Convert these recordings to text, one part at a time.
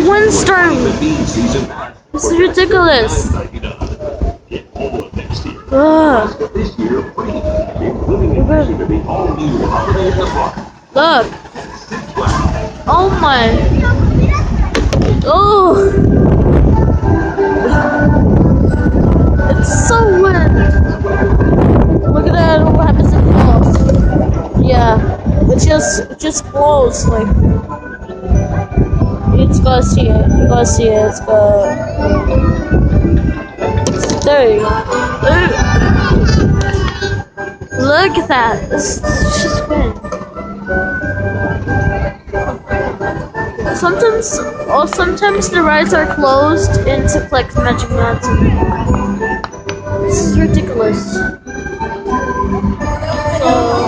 Windstorm. This is ridiculous. Ugh. Look. Oh my. Oh. It's so weird. Look at that. What happens in the falls? Yeah. It just blows like. It's gotta see it. You gotta see it. It's gotta. There you go. Look at that. It's just weird. Sometimes the rides are closed into like Magic Mountain. This is ridiculous. So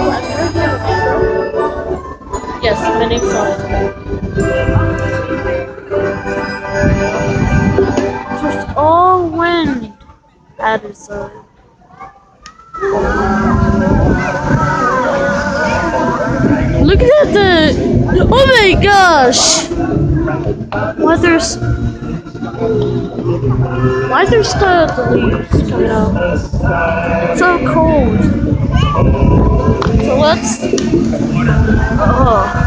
I'm gonna give an intro. Yes, my name's Alex. Just all wind. That is Look at the. Oh my gosh! Why there's the leaves coming out? It's so cold. So let's. Oh.